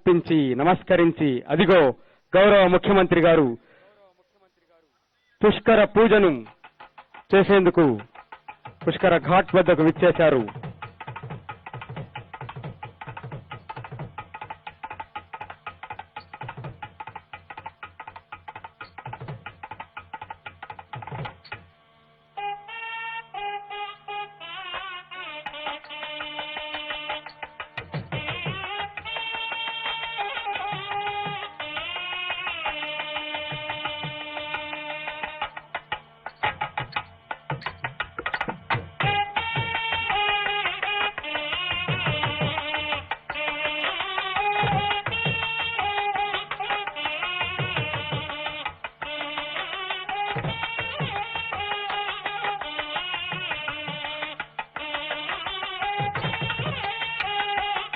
సమర్పించి నమస్కరించి అదిగో గౌరవ ముఖ్యమంత్రి గారు పుష్కర పూజను చేసేందుకు పుష్కర ఘాట్ వద్దకు విచ్చేశారు.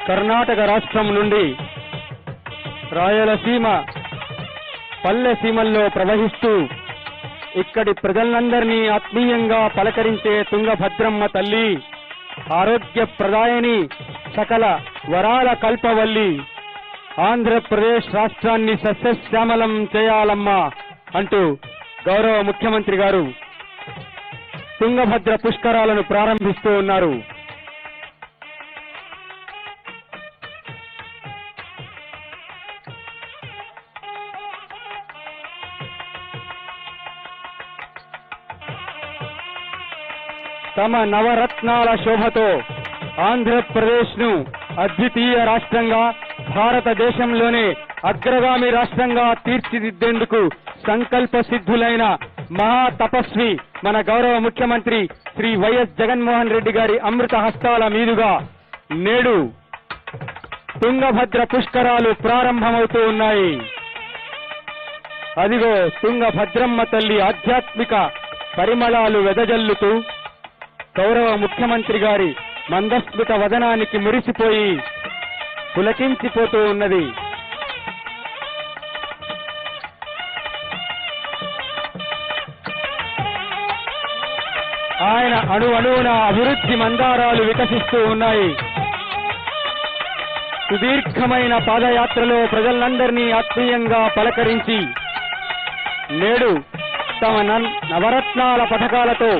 కర్ణాటక రాష్ట్రం నుండి రాయలసీమ పల్లె సీమల్లో ప్రవహిస్తూ ఇక్కడి ప్రజలందరినీ ఆత్మీయంగా పలకరించే తుంగభద్రమ్మ తల్లి, ఆరోగ్య ప్రదాయని, సకల వరాల కల్పవల్లి, ఆంధ్రప్రదేశ్ రాష్ట్రాన్ని సస్యశ్యామలం చేయాలమ్మా అంటూ గౌరవ ముఖ్యమంత్రి గారు తుంగభద్ర పుష్కరాలను ప్రారంభిస్తూ ఉన్నారు. తమ నవరత్నాల శోభతో ఆంధ్రప్రదేశ్ ను అద్వితీయ రాష్ట్రంగా, భారతదేశంలోనే అగ్రగామి రాష్ట్రంగా తీర్చిదిద్దేందుకు సంకల్ప సిద్ధులైన మహా తపస్వి మన గౌరవ ముఖ్యమంత్రి శ్రీ వైఎస్ జగన్మోహన్ రెడ్డి గారి అమృత హస్తాల మీదుగా నేడు తుంగభద్ర పుష్కరాలు ప్రారంభమవుతూ ఉన్నాయి. అదిగో తుంగభద్రమ్మ తల్లి ఆధ్యాత్మిక పరిమళాలు వెదజల్లుతూ గౌరవ ముఖ్యమంత్రి గారి మందస్మిత వదనానికి మురిసిపోయి పులకించిపోతూ ఉన్నది. ఆయన అణువణువున అభివృద్ధి మందారాలు వికసిస్తూ ఉన్నాయి. సుదీర్ఘమైన పాదయాత్రలో ప్రజలందరినీ ఆత్మీయంగా పలకరించి నేడు తమ నవరత్నాల పథకాలతో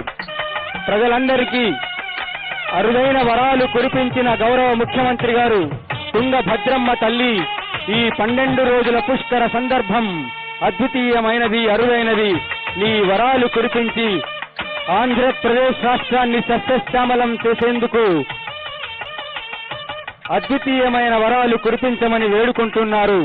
ప్రజలందరికీ అరుదైన వరాలు కురిపించిన గౌరవ ముఖ్యమంత్రి గారు తుంగభద్రమ్మ తల్లి ఈ 12 రోజుల పుష్కర సందర్భం అద్వితీయమైనది, అరుదైనది. నీ వరాలు కురిపించి ఆంధ్రప్రదేశ్ రాష్ట్రాన్ని సస్యశ్యామలం చేసేందుకు అద్వితీయమైన వరాలు కురిపించమని వేడుకుంటున్నారు.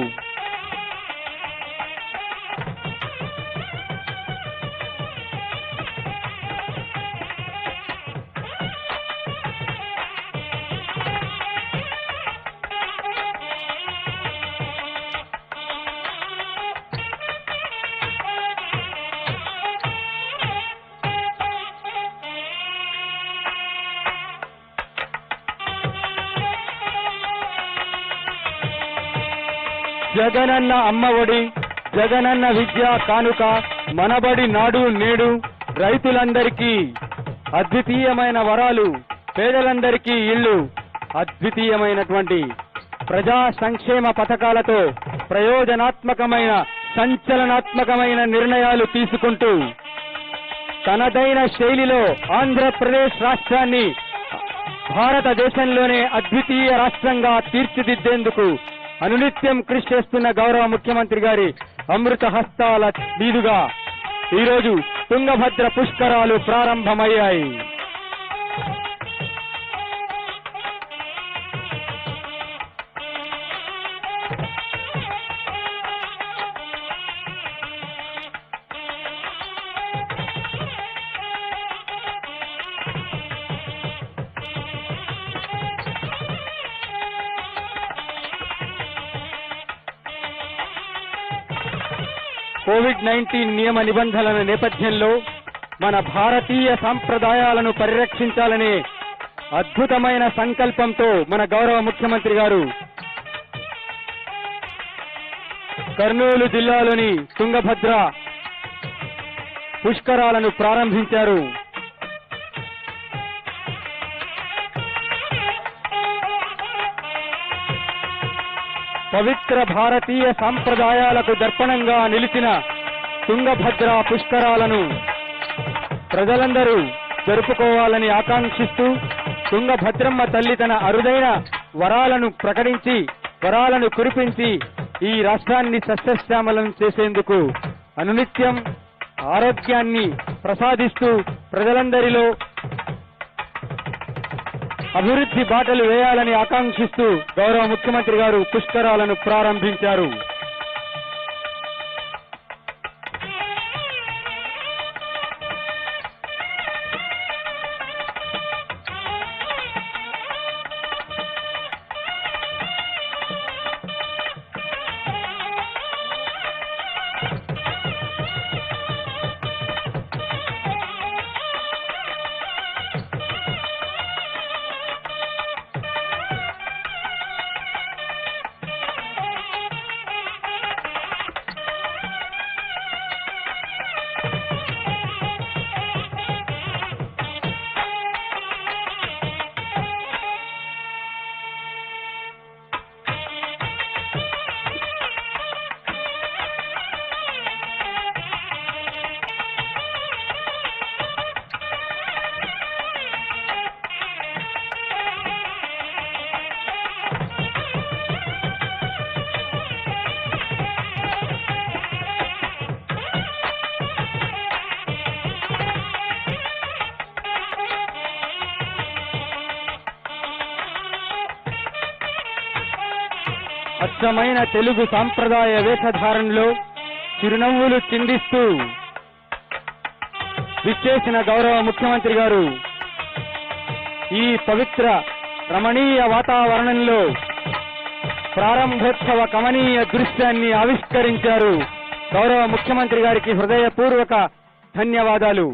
జగనన్న అమ్మఒడి, జగనన్న విద్యా కానుక, మనబడి నాడు నేడు, రైతులందరికీ అద్వితీయమైన వరాలు, పేదలందరికీ ఇళ్లు, అద్వితీయమైనటువంటి ప్రజా సంక్షేమ పథకాలతో ప్రయోజనాత్మకమైన, సంచలనాత్మకమైన నిర్ణయాలు తీసుకుంటూ తనదైన శైలిలో ఆంధ్రప్రదేశ్ రాష్ట్రాన్ని భారతదేశంలోనే అద్వితీయ రాష్ట్రంగా తీర్చిదిద్దేందుకు అనునిత్యం కృషి చేస్తున్న గౌరవ ముఖ్యమంత్రి గారి అమృత హస్తాల మీదుగా ఈరోజు తుంగభద్ర పుష్కరాలు ప్రారంభమయ్యాయి. కోవిడ్-19 నియమ నిబంధనల నేపథ్యంలో మన భారతీయ సంప్రదాయాలను పరిరక్షించాలనే అద్భుతమైన సంకల్పంతో మన గౌరవ ముఖ్యమంత్రి గారు కర్నూలు జిల్లాలోని తుంగభద్ర పుష్కరాలను ప్రారంభించారు. పవిత్ర భారతీయ సాంప్రదాయాలకు దర్పణంగా నిలిచిన తుంగభద్ర పుష్కరాలను ప్రజలందరూ జరుపుకోవాలని ఆకాంక్షిస్తూ తుంగభద్రమ్మ తల్లి తన అరుదైన వరాలను కురిపించి ఈ రాష్ట్రాన్ని సస్యశ్యామలం చేసేందుకు అనునిత్యం ఆరోగ్యాన్ని ప్రసాదిస్తూ ప్రజలందరిలో అభివృద్ధి బాటలు వేయాలని ఆకాంక్షిస్తూ గౌరవ ముఖ్యమంత్రి గారు పుష్కరాలను ప్రారంభించారు. అచ్చమైన తెలుగు సాంప్రదాయ వేషధారణలో చిరునవ్వులు చిందిస్తూ విచ్చేసిన గౌరవ ముఖ్యమంత్రి గారు ఈ పవిత్ర రమణీయ వాతావరణంలో ప్రారంభోత్సవ కమనీయ దృశ్యాన్ని ఆవిష్కరించారు. గౌరవ ముఖ్యమంత్రి గారికి హృదయపూర్వక ధన్యవాదాలు.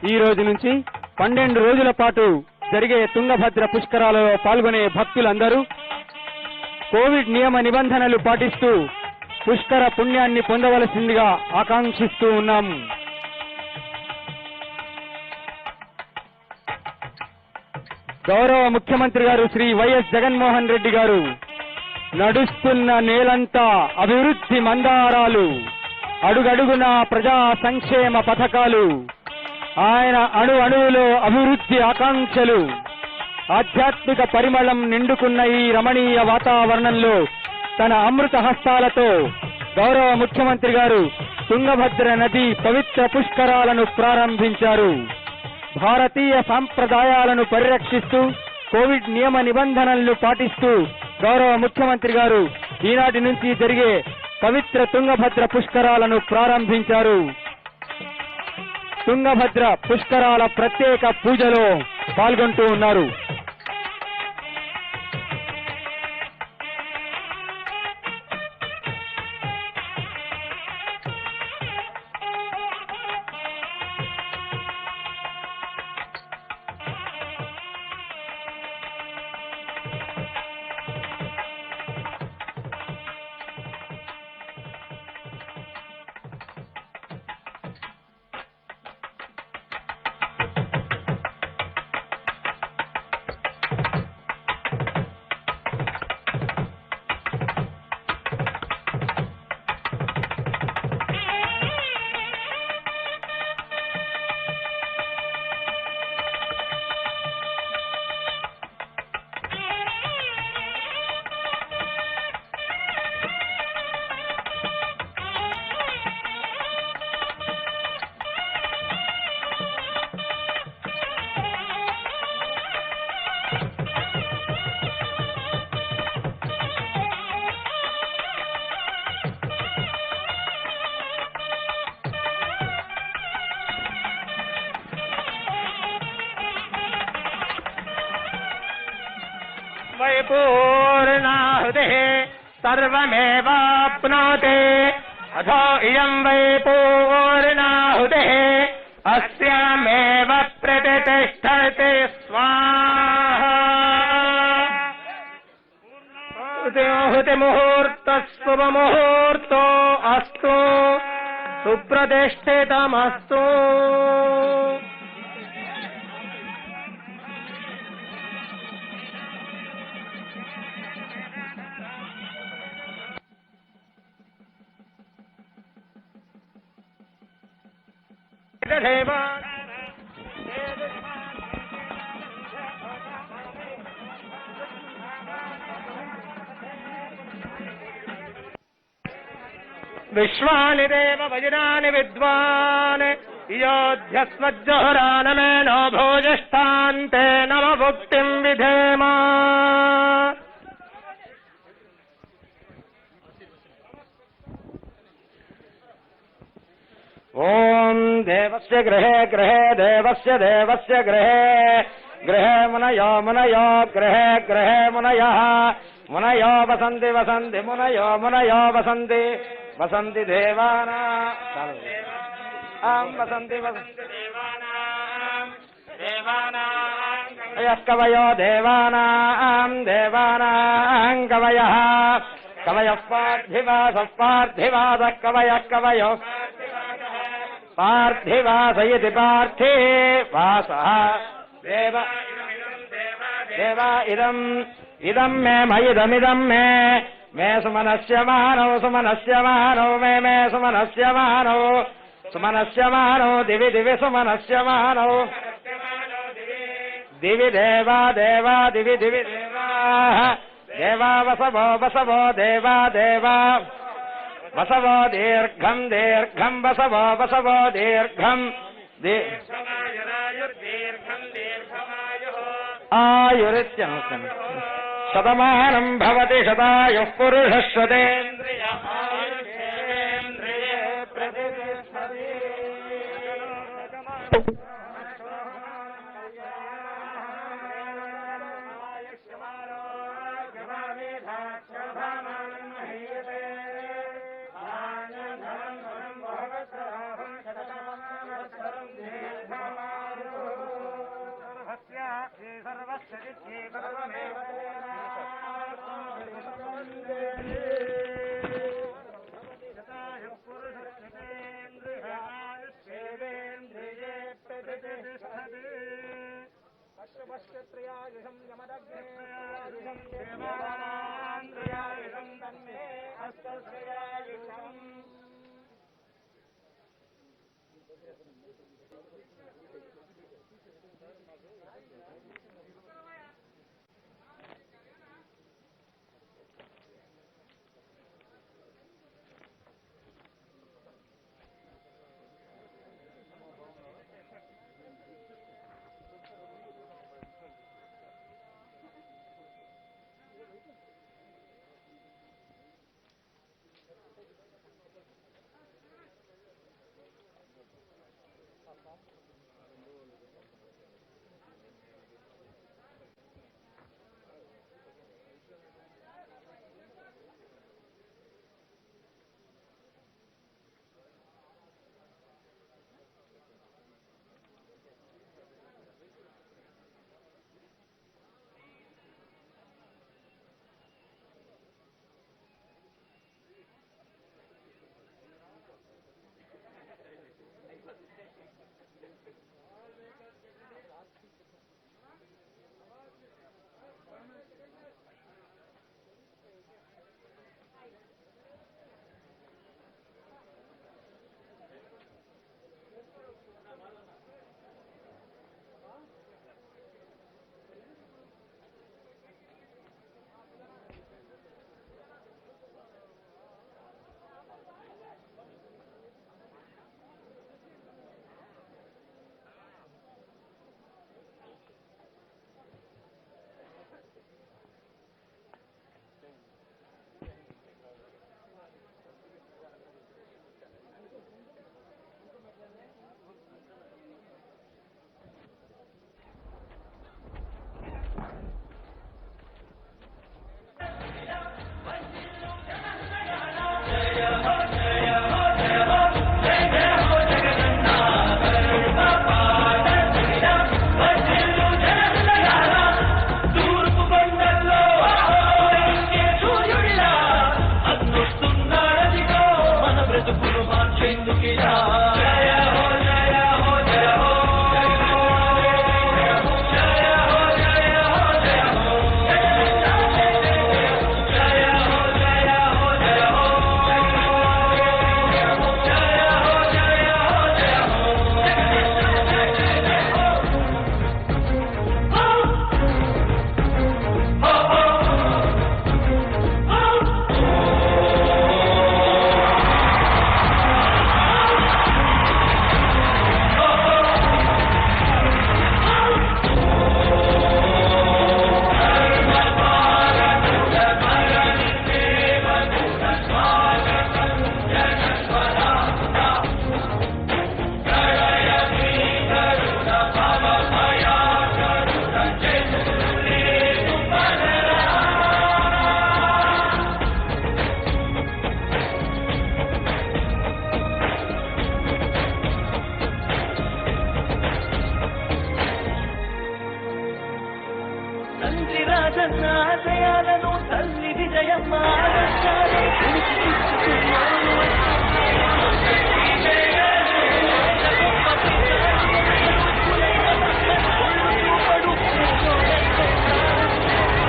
ఈ రోజు నుంచి 12 రోజుల పాటు జరిగే తుంగభద్ర పుష్కరాలలో పాల్గొనే భక్తులందరూ కోవిడ్ నియమ నిబంధనలు పాటిస్తూ పుష్కర పుణ్యాన్ని పొందవలసిందిగా ఆకాంక్షిస్తూ ఉన్నాం. గౌరవ ముఖ్యమంత్రి గారు శ్రీ వైఎస్ జగన్మోహన్ రెడ్డి గారు నడుస్తున్న నేలంతా అభివృద్ధి మందారాలు, అడుగడుగున ప్రజా సంక్షేమ పథకాలు, ఆయన అణువులో అభివృద్ధి ఆకాంక్షలు, ఆధ్యాత్మిక పరిమళం నిండుకున్న ఈ రమణీయ వాతావరణంలో తన అమృత హస్తాలతో గౌరవ ముఖ్యమంత్రి గారు తుంగభద్ర నది పవిత్ర పుష్కరాలను ప్రారంభించారు. భారతీయ సాంప్రదాయాలను పరిరక్షిస్తూ కోవిడ్ నియమ నిబంధనలను పాటిస్తూ గౌరవ ముఖ్యమంత్రి గారు ఈనాటి నుంచి జరిగే పవిత్ర తుంగభద్ర పుష్కరాలను ప్రారంభించారు. తుంగభద్ర పుష్కరాల ప్రత్యేక పూజలో పాల్గొంటూ ఉన్నారు. वैपूर्णाहुतिः सर्वमेवाप्नोति अथो इयं वैपूर्णाहुतिः अस्यामेव प्रतिष्ठति स्वाहा। हुतिमुहूर्तः शुभमुहूर्तो अस्तु సుప్రతిష్ఠితమస్తు. విశ్వాని దేవ వజ్రాని విద్వాన్ యోధ్యస్మజ్జోహరానమేనో భోజష్టాంతే నమ భుక్తిం విధేమా. ఓం దేవస్య గృహే గృహే దేవస్య దేవస్య గృహే గృహే మునయో మునయో గృహే గృహే మునయః మునయో వసంతి వసంతి మునయో మునయో వసంతి వసంతి దేవానాం వసంతి వసంతి దేవానాం కవయో దేవానాం దేవానాం కవయః కవయః పార్థివాసః పార్థివాసః కవయః కవయో పార్థివాస ఇతి పార్థివాసః దేవ దేవ ఇదం ఇదం మే మయిదమిదం మే మే సుమనస్య మానవ సుమనస్య మానవ మే మే సుమనస్య మానవ సుమనస్య మానవ దివి దివి సుమనస్య మానవ దివి దేవా దేవా దివి దివి దేవా దేవా వసవో వసవో దేవా దేవా వసవో దీర్ఘం దీర్ఘం వసవో వసవో దీర్ఘం ఆయురిత్యనుక్తం శతమానం భవతి శతాయుః పురుషः శతేంద్రియ ఆయుష్యేంద్రియే ప్రతిష్టతి. తండ్రి రాజన్న ఆశయాలను తల్లి విజయమ్మ ఆదర్శాలను